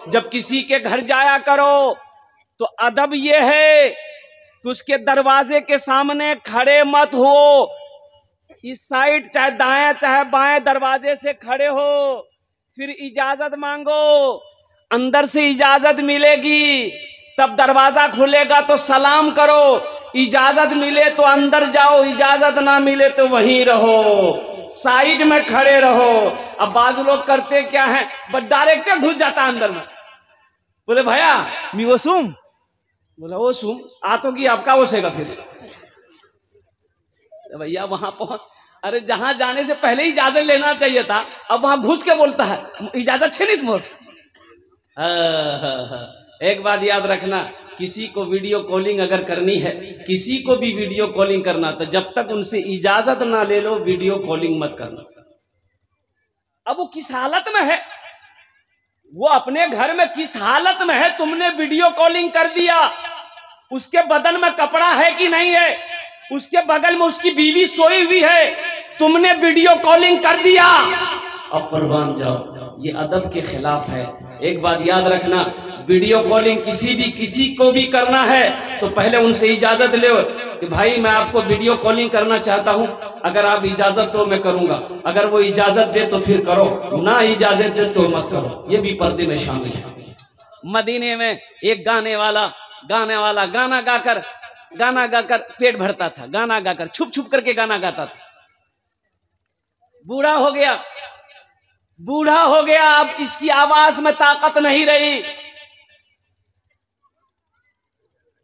जब किसी के घर जाया करो तो अदब ये है कि उसके दरवाजे के सामने खड़े मत हो, इस साइड चाहे दाएं चाहे बाएं दरवाजे से खड़े हो, फिर इजाजत मांगो, अंदर से इजाजत मिलेगी तब दरवाजा खुलेगा तो सलाम करो, इजाजत मिले तो अंदर जाओ, इजाजत ना मिले तो वहीं रहो, साइड में खड़े रहो। अब बाज लोग करते क्या है, बस डायरेक्ट घुस जाता अंदर में, बोले भैया मी वो सुम, बोला वो सुम आ तो कि आपका ओसेगा, फिर भैया वहां पहुंच, अरे जहां जाने से पहले ही इजाजत लेना चाहिए था, अब वहां घुस के बोलता है इजाजत छे नहीं तुम। एक बात याद रखना, किसी को वीडियो कॉलिंग अगर करनी है, किसी को भी वीडियो कॉलिंग करना, तो जब तक उनसे इजाजत ना ले लो वीडियो कॉलिंग मत करना। अब वो किस हालत में है, वो अपने घर में किस हालत में है, तुमने वीडियो कॉलिंग कर दिया, उसके बदन में कपड़ा है कि नहीं है, उसके बगल में उसकी बीवी सोई हुई है, तुमने वीडियो कॉलिंग कर दिया, अब कुर्बान जाओ, ये अदब के खिलाफ है। एक बात याद रखना, वीडियो कॉलिंग किसी को भी करना है तो पहले उनसे इजाजत ले कि भाई मैं आपको वीडियो कॉलिंग करना चाहता हूं, अगर आप इजाजत दो मैं करूंगा, अगर वो इजाजत दे तो फिर करो, ना इजाजत दे तो मत करो, ये भी पर्दे में शामिल है। मदीने में एक गाने वाला गाना गाकर पेट भरता था, गाना गाकर छुप छुप करके गाना गाता था। बूढ़ा हो गया, अब इसकी आवाज में ताकत नहीं रही,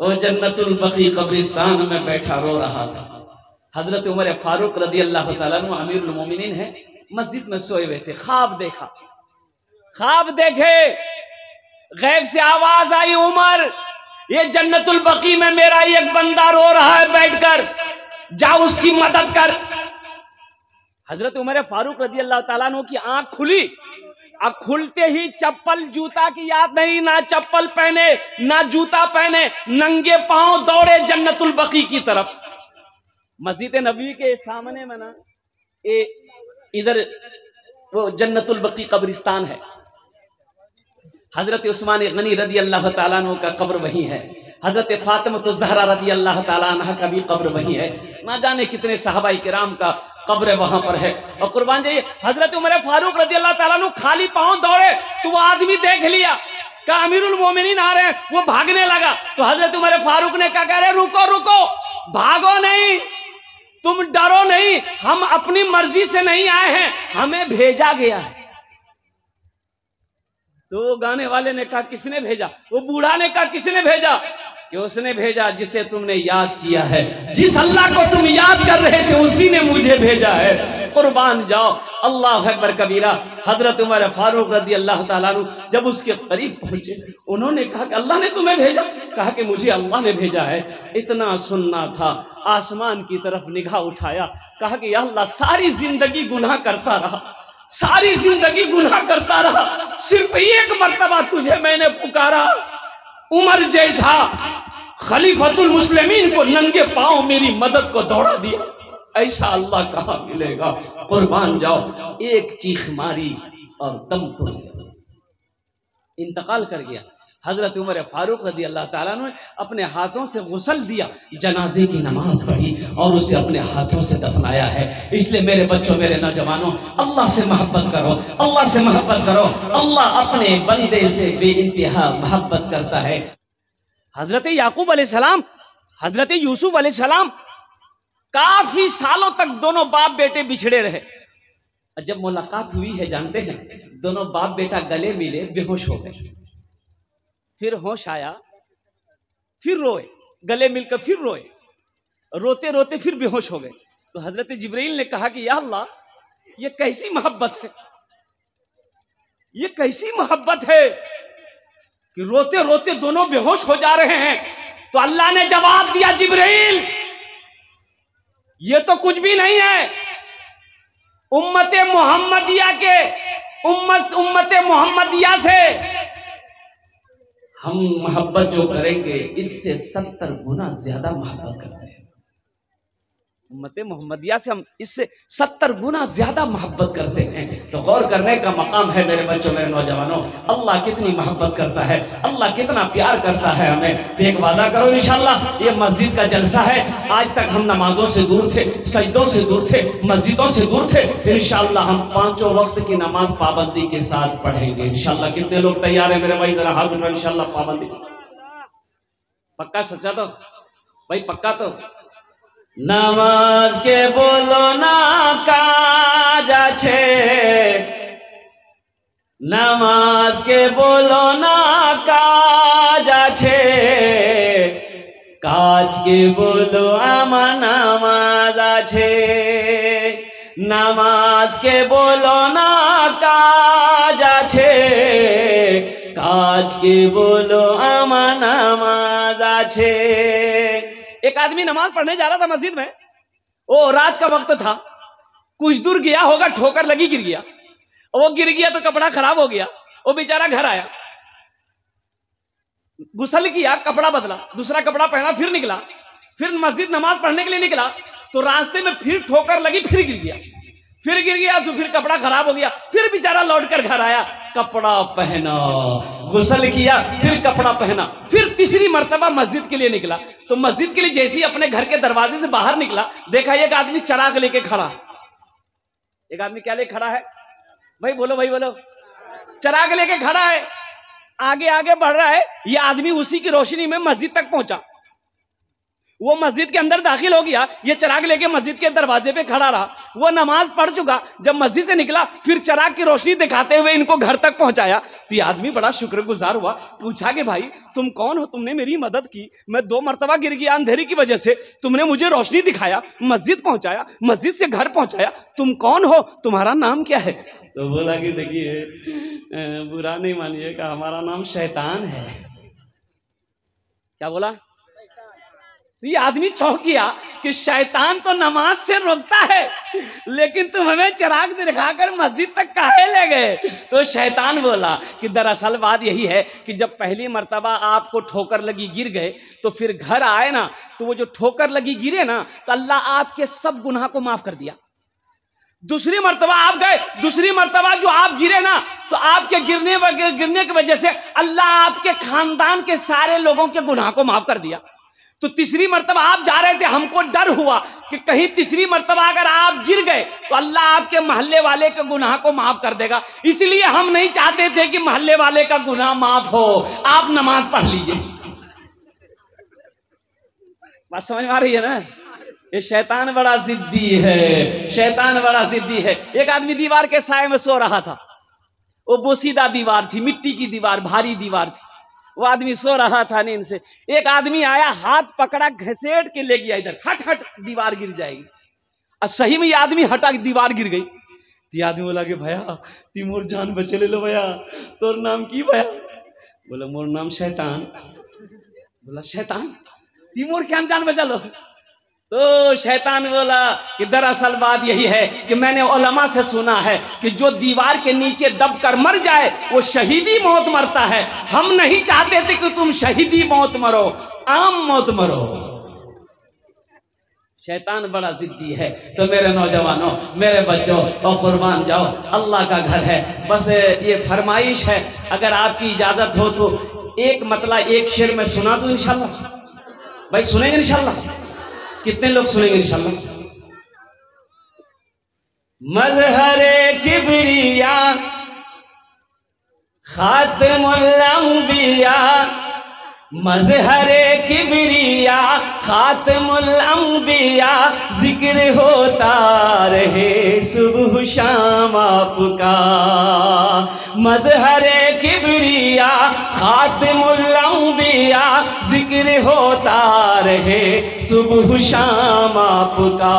वो जन्नतुल बकी कब्रिस्तान में बैठा रो रहा था। हजरत उमर फारूक रदी अल्लाह ताला अन्हु अमीरुल मोमिनीन है, मस्जिद में सोए हुए थे, ख्वाब देखे, गैब से आवाज आई, उमर ये जन्नतुल बकी में मेरा एक बंदा रो रहा है बैठकर, जा उसकी मदद कर। हजरत उमर फारूक रदी अल्लाह ताला अन्हु की आंख खुली, अब खुलते ही चप्पल जूता की याद नहीं, ना चप्पल पहने ना जूता पहने, नंगे पांव दौड़े जन्नतुल बकी की तरफ। मस्जिद नबी के सामने में ना इधर वो जन्नतुल बकी कब्रिस्तान है, हजरत उस्मान गनी रदी अल्लाह ताला अन्हु का कब्र वही है, हजरत फातिमा ज़हरा रदी अल्लाह ताला अन्हा का भी कब्र वही है, ना जाने कितने सहाबाई किराम का कब्र वहां पर है। और कुर्बान जाइए, हजरत उमर फारूक रदी अल्लाह ताला अन्हु खाली पांव दौड़े तो वो आदमी देख लिया, कहा अमीरुल मोमिनीन आ रहे हैं, वो भागने लगा तो हजरत उमर फारूक ने कहा, कह रहे रुको, भागो नहीं, तुम डरो नहीं, हम अपनी मर्जी से नहीं आए हैं, हमें भेजा गया है। तो गाने वाले ने कहा किसने भेजा, वो बूढ़ा ने कहा किसने भेजा, कि उसने भेजा जिसे तुमने याद किया है, जिस अल्लाह को तुम याद कर रहे थे उसी ने मुझे भेजा है। कुर्बान जाओ, अल्लाह अकबर कबीरा। हजरत उमर फारूक रदी अल्लाह ताला अन्हु जब उसके करीब पहुंचे, उन्होंने कहा कि अल्लाह ने तुम्हें भेजा, कहा कि मुझे अल्लाह ने भेजा है। इतना सुनना था, आसमान की तरफ निगाह उठाया, कहा कि या अल्लाह सारी जिंदगी गुनाह करता रहा, सारी जिंदगी गुनाह करता रहा, सिर्फ एक मर्तबा तुझे मैंने पुकारा, उमर जैसा खलीफतुल मुस्लिमीन को नंगे पांव मेरी मदद को दौड़ा दिया, ऐसा अल्लाह कहाँ मिलेगा। कुर्बान जाओ, एक चीख मारी और दम तोड़ गया, इंतकाल कर गया। हजरत उमर फारूक रदी अल्लाह ताला ने अपने हाथों से गुस्ल दिया, जनाजे की नमाज पढ़ी और उसे अपने हाथों से दफनाया है। इसलिए मेरे बच्चों, मेरे नौजवानों, अल्लाह से मोहब्बत करो, अल्लाह से मोहब्बत करो। अल्लाह अपने बंदे से बेइंतहा मोहब्बत करता है। हजरत याकूब अलैहिस्सलाम, हजरत यूसुफ अलैहिस्सलाम काफी सालों तक दोनों बाप बेटे बिछड़े रहे। जब मुलाकात हुई है, जानते हैं, दोनों बाप बेटा गले मिले, बेहोश हो गए, फिर होश आया, फिर रोए, गले मिलकर फिर रोए, रोते रोते फिर बेहोश हो गए। तो हजरत जिब्रील ने कहा कि या अल्लाह, ये कैसी मोहब्बत है, ये कैसी मोहब्बत है कि रोते रोते दोनों बेहोश हो जा रहे हैं। तो अल्लाह ने जवाब दिया, जिब्रील ये तो कुछ भी नहीं है, उम्मते मोहम्मदिया से हम मोहब्बत जो करेंगे इससे 70 गुना ज्यादा मोहब्बत करते हैं। उम्मत मोहम्मदिया से हम इससे 70 गुना ज्यादा मोहब्बत करते हैं। तो गौर करने का मकाम है मेरे बच्चों, मेरे नौजवानों, अल्लाह कितनी मोहब्बत करता है, अल्लाह कितना प्यार करता है हमें। तो एक वादा करो इंशाल्लाह, ये मस्जिद का जलसा है, आज तक हम नमाजों से दूर थे, सजदों से दूर थे, मस्जिदों से दूर थे, इंशाल्लाह हम 5 वक्त की नमाज पाबंदी के साथ पढ़ेंगे इंशाल्लाह। कितने लोग तैयार है मेरे भाई, जरा हाथ उठाओ इंशाल्लाह। पाबंदी पक्का, सच्चा तो भाई, पक्का तो। नमाज के बोलो ना काज আছে, नमाज के बोलो ना काज আছে, काज के बोलो আমার নামাজ আছে, नमाज के बोलो ना काज আছে, काज के बोलो আমার নামাজ আছে। एक आदमी नमाज पढ़ने जा रहा था मस्जिद में, वो रात का वक्त था, कुछ दूर गया होगा, ठोकर लगी, गिर गया। वो गिर गया तो कपड़ा खराब हो गया, वो बेचारा घर आया, गुस्ल किया, कपड़ा बदला, दूसरा कपड़ा पहना, फिर निकला, फिर मस्जिद नमाज पढ़ने के लिए निकला, तो रास्ते में फिर ठोकर लगी, फिर गिर गया, फिर गिर गया तो फिर कपड़ा खराब हो गया, फिर बेचारा लौटकर घर आया, कपड़ा पहना, गुस्ल किया, फिर कपड़ा पहना, फिर तीसरी मर्तबा मस्जिद के लिए निकला। तो मस्जिद के लिए जैसे ही अपने घर के दरवाजे से बाहर निकला, देखा एक आदमी चराग लेके खड़ा है। एक आदमी क्या लेके खड़ा है भाई, बोलो भाई बोलो, चराग लेके खड़ा है, आगे आगे बढ़ रहा है। यह आदमी उसी की रोशनी में मस्जिद तक पहुंचा, वो मस्जिद के अंदर दाखिल हो गया, ये चराग लेके मस्जिद के दरवाजे पे खड़ा रहा। वो नमाज पढ़ चुका, जब मस्जिद से निकला फिर चराग की रोशनी दिखाते हुए इनको घर तक पहुंचाया। तो ये आदमी बड़ा शुक्रगुजार हुआ, पूछा कि भाई तुम कौन हो, तुमने मेरी मदद की, मैं 2 मरतबा गिर गया अंधेरी की वजह से, तुमने मुझे रोशनी दिखाया, मस्जिद पहुंचाया, मस्जिद से घर पहुंचाया, तुम कौन हो, तुम्हारा नाम क्या है? तो बोला कि देखिए बुरा नहीं मानिएगा, हमारा नाम शैतान है। क्या बोला? तो ये आदमी चौंक गया कि शैतान तो नमाज से रोकता है, लेकिन तुम हमें चिराग दिखाकर मस्जिद तक काहे ले गए? तो शैतान बोला कि दरअसल बात यही है कि जब पहली मर्तबा आपको ठोकर लगी गिर गए, तो फिर घर आए ना, तो वो जो ठोकर लगी गिरे ना, तो अल्लाह आपके सब गुनाह को माफ कर दिया। दूसरी मर्तबा आप गए, दूसरी मर्तबा जो आप गिरे ना, तो आपके गिरने की वजह से अल्लाह आपके खानदान के सारे लोगों के गुनाह को माफ कर दिया। तो तीसरी मर्तबा आप जा रहे थे, हमको डर हुआ कि कहीं तीसरी मर्तबा अगर आप गिर गए तो अल्लाह आपके मोहल्ले वाले के गुनाह को माफ कर देगा, इसलिए हम नहीं चाहते थे कि मोहल्ले वाले का गुनाह माफ हो, आप नमाज पढ़ लीजिए। बात समझ में आ रही है ना? ये शैतान बड़ा जिद्दी है, शैतान बड़ा जिद्दी है। एक आदमी दीवार के साए में सो रहा था, वो बोसीदा दीवार थी, मिट्टी की दीवार, भारी दीवार थी। वो आदमी सो रहा था नींद से, एक आदमी आया, हाथ पकड़ा, घसीट के ले गया इधर, हट हट दीवार गिर जाएगी। और सही में ये आदमी हटा, दीवार गिर गई। तो आदमी बोला कि भैया तिमोर जान बचे ले लो भैया, तोर नाम की भैया? बोला मोर नाम शैतान। बोला शैतान, तिमोर क्या जान बचा लो? तो शैतान बोला कि दरअसल बात यही है कि मैंने उलमा से सुना है कि जो दीवार के नीचे दबकर मर जाए वो शहीदी मौत मरता है। हम नहीं चाहते थे कि तुम शहीदी मौत मरो, आम मौत मरो। शैतान बड़ा जिद्दी है। तो मेरे नौजवानों, मेरे बच्चों, और कुर्बान जाओ, अल्लाह का घर है। बस ये फरमाइश है, अगर आपकी इजाजत हो तो एक मतला एक शेर में सुना दूं इंशाल्लाह। भाई सुनेंगे इंशाल्लाह? कितने लोग सुनेंगे इंशाल्लाह? मज़हरे किबरिया खातिमुल अंबिया, मज़हरे किबरिया खातिमुल अंबिया, जिक्र होता रहे सुबह शाम आपका। मज़हरे किबरिया खातिमुल अंबिया, जिक्र होता रहे सुबह शाम आपका।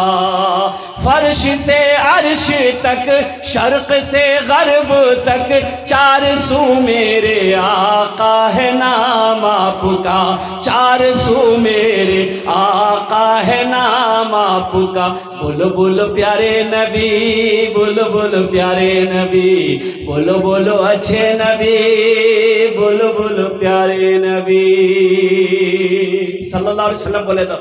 फर्श से अर्श तक, शर्क से गर्ब तक, 400 मेरे आका है नाम आपका। 400 मेरे आका है नाम आपका। बोलो बोलो प्यारे नबी, बोलो बोलो प्यारे नबी, बोलो बोलो अच्छे नबी, बोलो बोलो प्यारे नबी सल्लल्लाहु अलैहि वसल्लम बोले तो।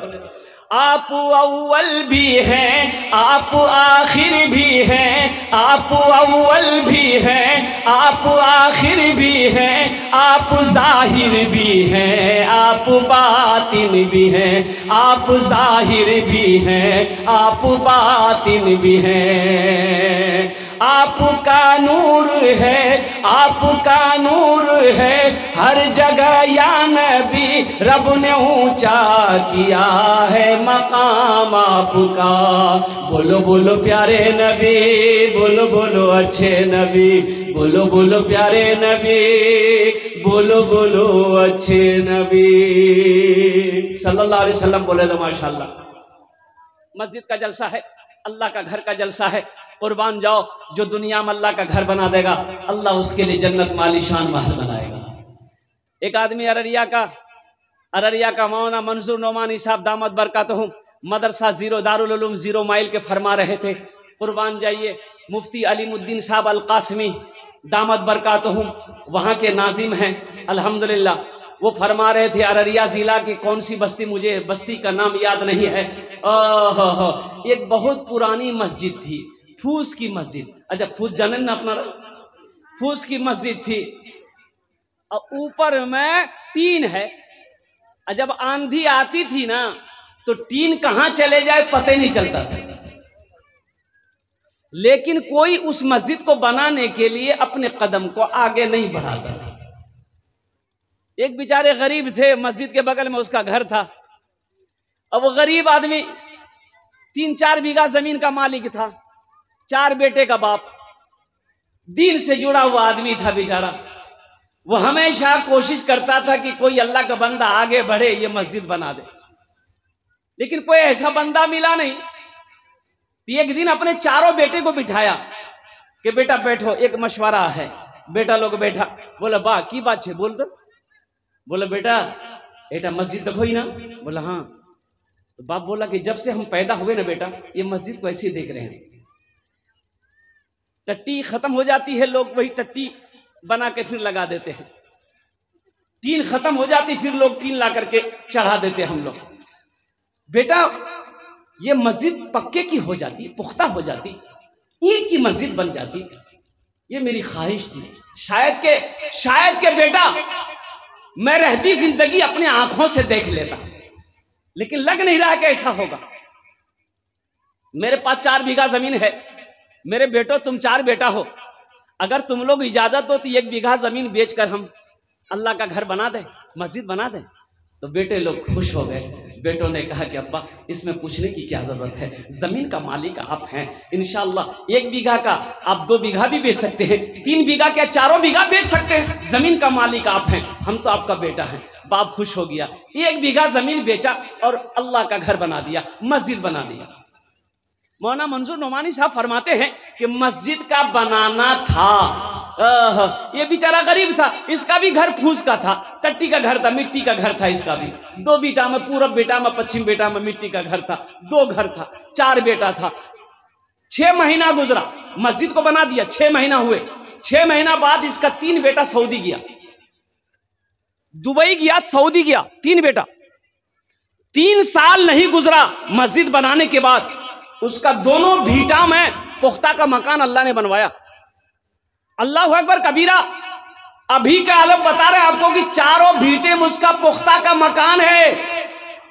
आप अव्वल भी हैं, आप आखिर भी हैं, आप अव्वल भी हैं, आप आखिर भी हैं, आप ज़ाहिर भी हैं, आप बातिन भी हैं, आप ज़ाहिर भी हैं, आप बातिन भी हैं। आपका नूर है, आपका नूर है हर जगह या नबी, रब ने ऊंचा किया है मकाम आपका। बोलो बोलो प्यारे नबी, बोलो बोलो अच्छे नबी, बोलो बोलो प्यारे नबी, बोलो बोलो अच्छे नबी सल्लल्लाहु अलैहि वसल्लम। बोले तो माशाल्लाह। मस्जिद का जलसा है, अल्लाह का घर का जलसा है। कुर्बान जाओ, जो दुनिया में अल्लाह का घर बना देगा, अल्लाह उसके लिए जन्नत मालिशान महल बनाएगा। एक आदमी अररिया का मौलाना मंसूर नोमानी साहब दामद बरकातहुम मदरसा जीरो दारुल उलूम 0 माइल के फरमा रहे थे। कुर्बान जाइए, मुफ्ती अलीमुद्दीन साहब अल कासमी दामद बरकातहुम वहाँ के नाजिम हैं अल्हम्दुलिल्लाह। वो फरमा रहे थे अररिया ज़िला की कौन सी बस्ती, मुझे बस्ती का नाम याद नहीं है, एक बहुत पुरानी मस्जिद थी, फूस की मस्जिद। अच्छा, फूस जानन ना अपना, फूस की मस्जिद थी और ऊपर में टीन है। जब आंधी आती थी ना तो टीन कहाँ चले जाए पता ही नहीं चलता था। लेकिन कोई उस मस्जिद को बनाने के लिए अपने कदम को आगे नहीं बढ़ाता था। एक बेचारे गरीब थे, मस्जिद के बगल में उसका घर था। अब वो गरीब आदमी 3-4 बीघा जमीन का मालिक था, 4 बेटे का बाप, दीन से जुड़ा हुआ आदमी था बेचारा। वो हमेशा कोशिश करता था कि कोई अल्लाह का बंदा आगे बढ़े, ये मस्जिद बना दे, लेकिन कोई ऐसा बंदा मिला नहीं। तो एक दिन अपने 4 बेटे को बिठाया कि बेटा बैठो, एक मशवरा है। बेटा लोग बैठा, बोला बा की बात है, बोल दो। बोला बेटा एटा मस्जिद देखो ही ना। बोला हाँ। तो बाप बोला कि जब से हम पैदा हुए ना बेटा, ये मस्जिद को ऐसे ही देख रहे हैं। टट्टी खत्म हो जाती है, लोग वही टट्टी बना के फिर लगा देते हैं। टीन खत्म हो जाती, फिर लोग टीन ला करके चढ़ा देते हम लोग। बेटा ये मस्जिद पक्के की हो जाती, पुख्ता हो जाती, ईंट की मस्जिद बन जाती, ये मेरी ख्वाहिश थी। शायद के बेटा मैं रहती जिंदगी अपने आंखों से देख लेता, लेकिन लग नहीं रहा कि ऐसा होगा। मेरे पास 4 बीघा जमीन है। मेरे बेटो, तुम 4 बेटा हो, अगर तुम लोग इजाजत हो तो 1 बीघा जमीन बेचकर हम अल्लाह का घर बना दे, मस्जिद बना दे। तो बेटे लोग खुश हो गए। बेटों ने कहा कि अब्बा इसमें पूछने की क्या जरूरत है, जमीन का मालिक आप हैं, इंशाअल्लाह 1 बीघा का आप 2 बीघा भी बेच सकते हैं, 3 बीघा क्या 4 बीघा बेच सकते हैं, जमीन का मालिक आप हैं, हम तो आपका बेटा हैं। बाप खुश हो गया, 1 बीघा जमीन बेचा और अल्लाह का घर बना दिया, मस्जिद बना दिया। मौलाना मंसूर नोमानी साहब फरमाते हैं कि मस्जिद का बनाना था, ये बेचारा गरीब था, इसका भी घर फूस का था, टट्टी का घर था, मिट्टी का घर था। इसका भी 2 बेटा में, पूरब बेटा में, पश्चिम बेटा में मिट्टी का घर था, 2 घर था, 4 बेटा था। 6 महीना गुजरा, मस्जिद को बना दिया, 6 महीना हुए। 6 महीना बाद इसका 3 बेटा सऊदी गया, दुबई गया, सऊदी गया, 3 बेटा। 3 साल नहीं गुजरा मस्जिद बनाने के बाद उसका दोनों भीटा में पुख्ता का मकान अल्लाह ने बनवाया। अल्लाह अकबर कबीरा। अभी का आलम बता रहे आपको कि 4 भीटे में उसका पुख्ता का मकान है,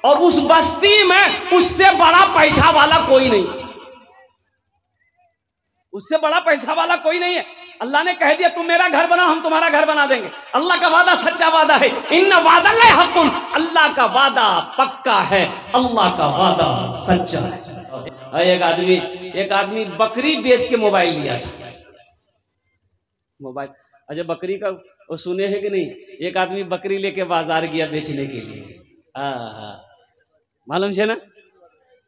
और उस बस्ती में उससे बड़ा पैसा वाला कोई नहीं, उससे बड़ा पैसा वाला कोई नहीं है। अल्लाह ने कह दिया तुम मेरा घर बनाओ, हम तुम्हारा घर बना देंगे। अल्लाह का वादा सच्चा वादा है, इन्ना वादा हक़्क़ुन, अल्लाह का वादा पक्का है, अल्लाह का वादा सच्चा है। एक आदमी बकरी बेच के मोबाइल लिया था। मोबाइल, अच्छा बकरी का वो सुने हैं कि नहीं? एक आदमी बकरी लेके बाजार गया बेचने के लिए। मालूम है ना?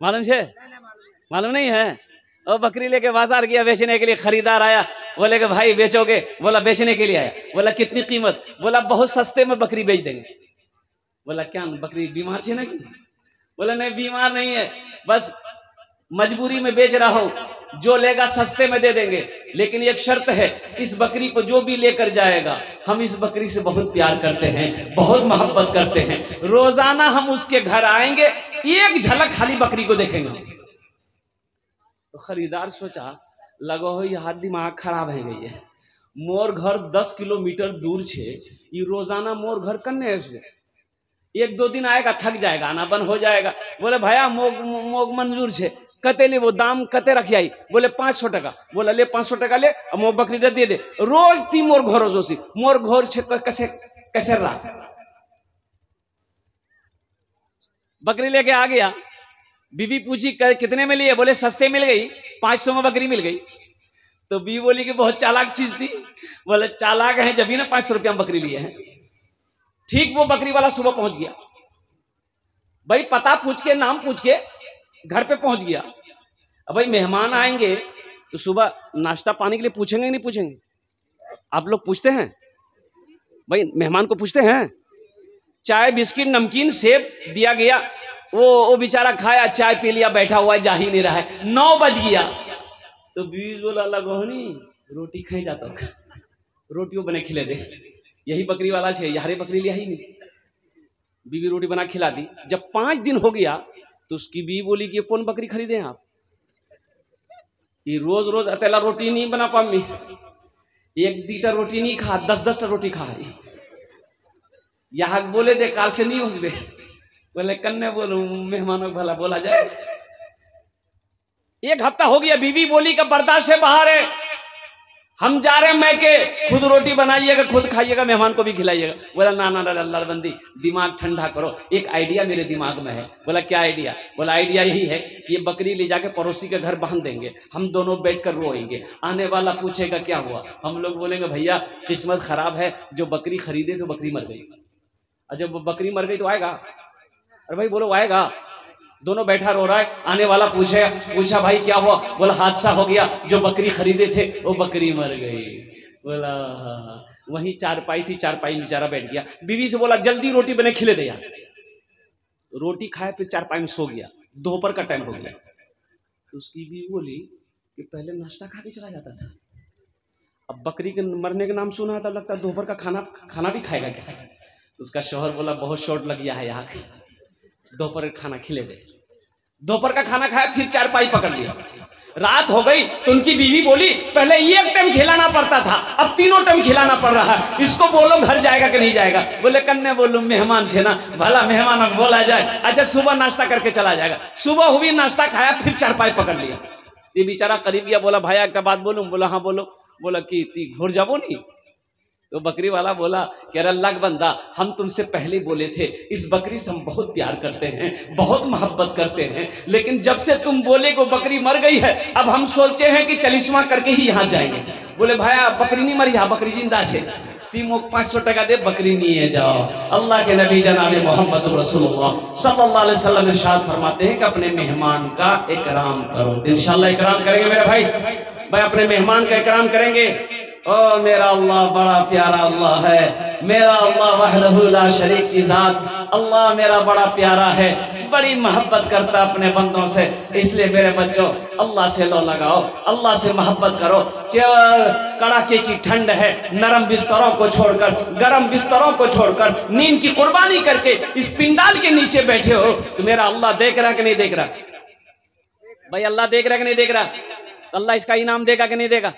मालूम नहीं है? और बकरी लेके बाजार गया बेचने के लिए। खरीदार आया, बोले कि भाई बेचोगे? बोला बेचने के लिए आया। बोला कितनी कीमत? बोला बहुत सस्ते में बकरी बेच देंगे। बोला क्या बकरी बीमार है ना? बोला नहीं बीमार नहीं है, बस मजबूरी में बेच रहा हूँ, जो लेगा सस्ते में दे देंगे, लेकिन एक शर्त है, इस बकरी को जो भी लेकर जाएगा, हम इस बकरी से बहुत प्यार करते हैं, बहुत मोहब्बत करते हैं, रोजाना हम उसके घर आएंगे, एक झलक खाली बकरी को देखेंगे। तो खरीदार सोचा लगो हो यार दिमाग खराब है गई है, मोर घर 10 किलोमीटर दूर छे, ये रोजाना मोर घर कन्ने है, एक दो दिन आएगा थक जाएगा, आना बंद हो जाएगा। बोले भैया मोग मंजूर छे, कते ले वो दाम कते रखी आई? बोले 500 टका। बोला ले 500 टका ले, मोर बकरी दे दे। रोज ती मोर घर जोशी मोर घर छे कैसे कैसे रहा। बकरी लेके आ गया, बीबी पूछी कितने में लिए? बोले सस्ते मिल गई, 500 में बकरी मिल गई। तो बीबी बोली कि बहुत चालाक चीज थी। बोले चालाक है जब ही ना 500 रुपया में बकरी लिए हैं। ठीक वो बकरी वाला सुबह पहुंच गया, भाई पता पूछ के नाम पूछ के घर पे पहुंच गया। अब भाई मेहमान आएंगे तो सुबह नाश्ता पानी के लिए पूछेंगे नहीं पूछेंगे? आप लोग पूछते हैं भाई, मेहमान को पूछते हैं? चाय बिस्किट नमकीन सेब दिया गया, वो बेचारा खाया, चाय पी लिया, बैठा हुआ है, जा ही नहीं रहा है। 9 बज गया तो बीवी बोला लगोहनी रोटी खाई जाता, रोटियों बने खिले दे, यही बकरी वाला छे, यारे बकरी लिया ही नहीं। बीवी रोटी बना खिला दी। जब 5 दिन हो गया तो उसकी बीवी बोली कि कौन बकरी खरीदे हैं आप? ये रोज रोज अकेला रोटी नहीं बना पामी, 1-2 रोटी नहीं खा, 10-10 रोटी खा। यहाँ बोले दे काल से नहीं उसबे। बोले कन्ने बोलू मेहमानों भला बोला जाए। 1 हफ्ता हो गया, बीवी बोली का बर्दाश्त से बाहर है, हम जा रहे हैं मैके, खुद रोटी बनाइएगा, खुद खाइएगा, मेहमान को भी खिलाइएगा। बोला ना ना अल्लाह बंदी दिमाग ठंडा करो, एक आइडिया मेरे दिमाग में है। बोला क्या आइडिया? बोला आइडिया यही है कि ये बकरी ले जाके पड़ोसी के घर बांध देंगे, हम दोनों बैठकर रोएंगे, आने वाला पूछेगा क्या हुआ, हम लोग बोलेंगे भैया किस्मत खराब है, जो बकरी खरीदे तो बकरी मर गई। और जब वो बकरी मर गई तो आएगा? अरे भाई बोलो आएगा। दोनों बैठा रो रहा है, आने वाला पूछा भाई क्या हुआ? बोला हादसा हो गया, जो बकरी खरीदे थे वो बकरी मर गई। बोला वही चारपाई थी, चारपाई में बेचारा बैठ गया। बीवी से बोला जल्दी रोटी बने खिले दे यार। रोटी खाए फिर चारपाई में सो गया। दोपहर का टाइम हो गया तो उसकी बीवी बोली कि पहले नाश्ता खा के चला जाता था, अब बकरी के मरने का नाम सुना तब लगता है दोपहर का खाना भी खाएगा क्या? उसका शौहर बोला बहुत शॉर्ट लग गया है यहाँ, दोपहर का खाना खिले दे। दोपहर का खाना खाया, फिर चारपाई पकड़ लिया। रात हो गई तो उनकी बीवी बोली पहले 1 टाइम खिलाना पड़ता था, अब 3 टाइम खिलाना पड़ रहा है, इसको बोलो घर जाएगा कि नहीं जाएगा? बोले कन्ने बोलूं मेहमान छे ना, भला मेहमान बोला जाए। अच्छा सुबह नाश्ता करके चला जाएगा। सुबह हुई, नाश्ता खाया, फिर चारपाई पकड़ लिया। ये बेचारा करीब गया, बोला भाई एक बात बोलूं? बोला हाँ बोलो। बोला कि ती घुर जाबो नहीं? तो बकरी वाला बोला कि अरे अल्लाह बंदा, हम तुमसे पहले बोले थे इस बकरी से हम बहुत प्यार करते हैं, बहुत मोहब्बत करते हैं, लेकिन जब से तुम बोले को बकरी मर गई है, अब हम सोचे हैं कि चलिस्मा करके ही यहाँ जाएंगे। बोले भाया बकरी नहीं मरी, यहाँ बकरी जिंदा है, तीमो 500 टका दे, बकरी नहीं है जाओ। अल्लाह के नबी जनाब मोहम्मद रसूलुल्लाह सल्लल्लाहु अलैहि वसल्लम इरशाद फरमाते हैं कि अपने मेहमान का इकराम करो। तो इंशाअल्लाह इकराम करेंगे मेरे भाई अपने मेहमान का इकराम करेंगे। ओ मेरा अल्लाह बड़ा प्यारा अल्लाह है, मेरा अल्लाह वहदहू ला शरीक की जात। अल्लाह मेरा बड़ा प्यारा है, बड़ी मोहब्बत करता अपने बंदों से। इसलिए मेरे बच्चों अल्लाह से लो लगाओ, अल्लाह से मोहब्बत करो। कड़ाके की ठंड है, नरम बिस्तरों को छोड़कर, गरम बिस्तरों को छोड़कर, नींद की कुर्बानी करके इस पिंडाल के नीचे बैठे हो, तो मेरा अल्लाह देख रहा कि नहीं देख रहा? भाई अल्लाह देख रहा कि नहीं देख रहा? अल्लाह इसका इनाम देगा कि नहीं देगा?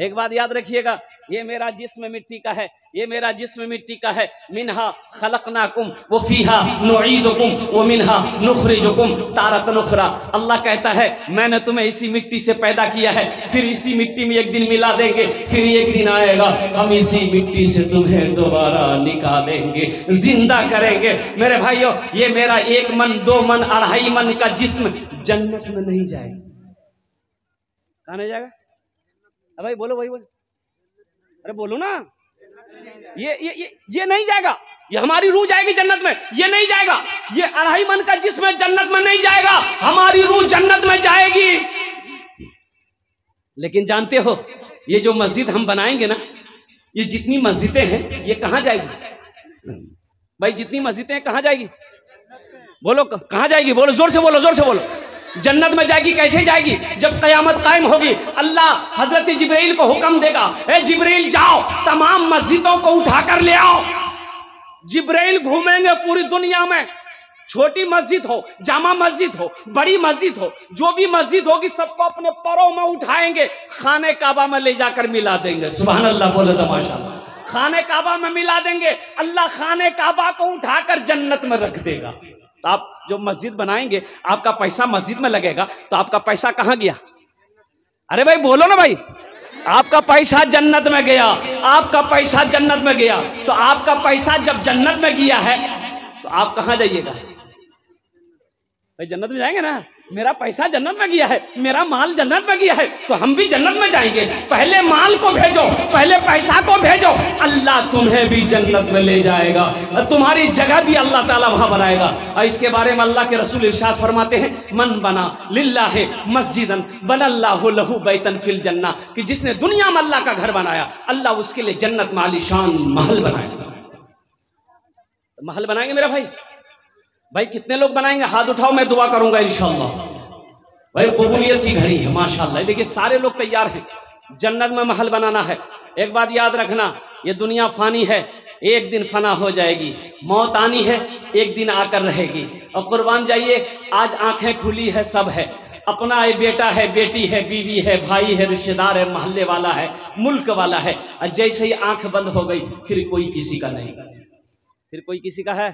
एक बात याद रखिएगा, ये मेरा जिस्म मिट्टी का है, ये मेरा जिस्म मिट्टी का है। मिनहा खलकनाकुम व फीहा नुईदुकुम व मिनहा नुखरिजुकुम तारतन उखरा। अल्लाह कहता है मैंने तुम्हें इसी मिट्टी से पैदा किया है, फिर इसी मिट्टी में एक दिन मिला देंगे, फिर एक दिन आएगा हम इसी मिट्टी से तुम्हें दोबारा निकालेंगे, जिंदा करेंगे। मेरे भाइयों, ये मेरा 1 मन 2 मन 2.5 मन का जिस्म जन्नत में नहीं जाएगा। कहाँ नहीं जाएगा? भाई बोलो भाई बोलो, अरे बोलो ना। ये नहीं जाएगा, ये हमारी रूह जाएगी जन्नत में, ये नहीं जाएगा। ये 2.5 मन का जिस्म जन्नत में नहीं जाएगा, हमारी रूह जन्नत में जाएगी। लेकिन जानते हो ये जो मस्जिद हम बनाएंगे ना, ये जितनी मस्जिदें हैं ये कहाँ जाएगी? भाई जितनी मस्जिदें हैं कहाँ जाएगी? बोलो कहाँ जाएगी? बोलो जोर से बोलो, जोर से बोलो। जन्नत में जाएगी। कैसे जाएगी? जब कयामत कायम होगी, अल्लाह हजरत जिब्रील को हुक्म देगा, ए जिब्रील जाओ तमाम मस्जिदों को उठाकर ले आओ। जिब्रील घूमेंगे पूरी दुनिया में, छोटी मस्जिद हो, जामा मस्जिद हो, बड़ी मस्जिद हो, जो भी मस्जिद होगी सबको अपने पैरों में उठाएंगे, खाने काबा में ले जाकर मिला देंगे। सुभान अल्लाह बोले तो माशाअल्लाह। खाने काबा में मिला देंगे, अल्लाह खाने काबा को उठाकर जन्नत में रख देगा। तो आप जो मस्जिद बनाएंगे, आपका पैसा मस्जिद में लगेगा, तो आपका पैसा कहाँ गया? अरे भाई बोलो ना भाई, आपका पैसा जन्नत में गया, आपका पैसा जन्नत में गया। तो आपका पैसा जब जन्नत में गया है तो आप कहाँ जाइएगा? भाई जन्नत में जाएंगे ना। मेरा पैसा जन्नत में गया है, मेरा माल जन्नत में गया है, तो हम भी जन्नत में जाएंगे। पहले माल को भेजो, पहले पैसा को भेजो, अल्लाह तुम्हें भी जन्नत में ले जाएगा, तुम्हारी जगह भी अल्लाह ताला वहां बनाएगा। और इसके बारे में अल्लाह के रसूल इरशाद फरमाते हैं, मन बना लिल्लाहि मस्जिदन बनल्लाहु लहू बैतन फिल जन्ना, कि जिसने दुनिया में अल्लाह का घर बनाया, अल्लाह उसके लिए जन्नत में आलीशान महल बनाएगा। महल बनाएंगे मेरा भाई। भाई कितने लोग बनाएंगे? हाथ उठाओ, मैं दुआ करूंगा इंशाअल्लाह। भाई कबूलियत की घड़ी है माशाअल्लाह। देखिए सारे लोग तैयार हैं, जन्नत में महल बनाना है। एक बात याद रखना, ये दुनिया फानी है, एक दिन फना हो जाएगी। मौत आनी है, एक दिन आकर रहेगी। और कुर्बान जाइए, आज आंखें खुली है, सब है, अपना है, बेटा है, बेटी है, बीवी है, भाई है, रिश्तेदार है, मोहल्ले वाला है, मुल्क वाला है। और जैसे ही आंख बंद हो गई फिर कोई किसी का नहीं, फिर कोई किसी का है।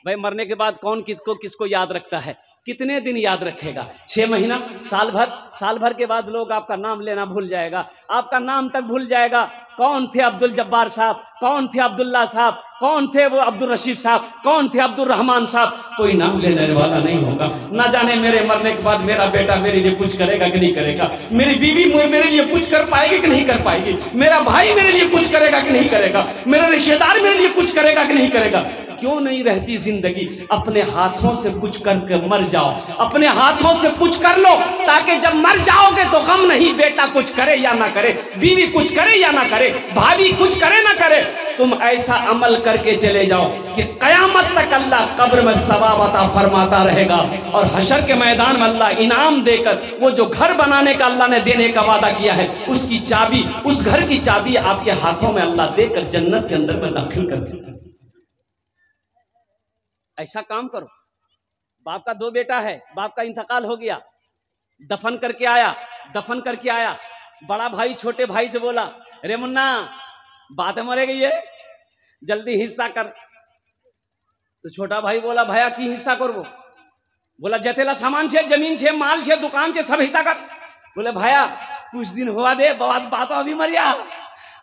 भाई मरने के बाद कौन किसको किसको याद रखता है? कितने दिन याद रखेगा? 6 महीना, साल भर? साल भर के बाद लोग आपका नाम लेना भूल जाएगा, आपका नाम तक भूल जाएगा। कौन थे अब्दुल जब्बार साहब, कौन थे अब्दुल्ला साहब, कौन थे वो अब्दुल रशीद साहब, कौन थे अब्दुल रहमान साहब? कोई नाम लेने वाला नहीं होगा। ना जाने मेरे मरने के बाद मेरा बेटा मेरे लिए कुछ करेगा कि नहीं करेगा, मेरी बीवी मेरे लिए कुछ कर पाएगी कि नहीं कर पाएगी, मेरा भाई मेरे लिए कुछ करेगा कि नहीं करेगा, मेरा रिश्तेदार मेरे लिए कुछ करेगा कि नहीं करेगा। क्यों नहीं रहती जिंदगी? अपने हाथों से कुछ करके मर जाओ, अपने हाथों से कुछ कर लो, ताकि जब मर जाओगे तो गम नहीं, बेटा कुछ करे या ना करे, बीवी कुछ करे या ना करे, भाभी कुछ करे ना करे। तुम ऐसा अमल करके चले जाओ कि कयामत तक अल्लाह कब्र में सवाब अता फरमाता रहेगा, और हशर के मैदान में अल्लाह इनाम देकर, वो जो घर बनाने का अल्लाह ने देने का वादा किया है, उसकी चाबी, उस घर की चाबी आपके हाथों में अल्लाह देकर जन्नत के अंदर में दाखिल कर देगा। ऐसा काम करो। बाप का 2 बेटा है, बाप का इंतकाल हो गया, दफन करके आया, बड़ा भाई छोटे भाई से बोला, रे मुन्ना बात मरे गई है, जल्दी हिस्सा कर। तो छोटा भाई बोला, भैया की हिस्सा करबो? बोला जतेला सामान छे, जमीन छे, माल छे, दुकान छे, सब हिस्सा कर। बोले भैया कुछ दिन हुआ दे, बात अभी मरिया।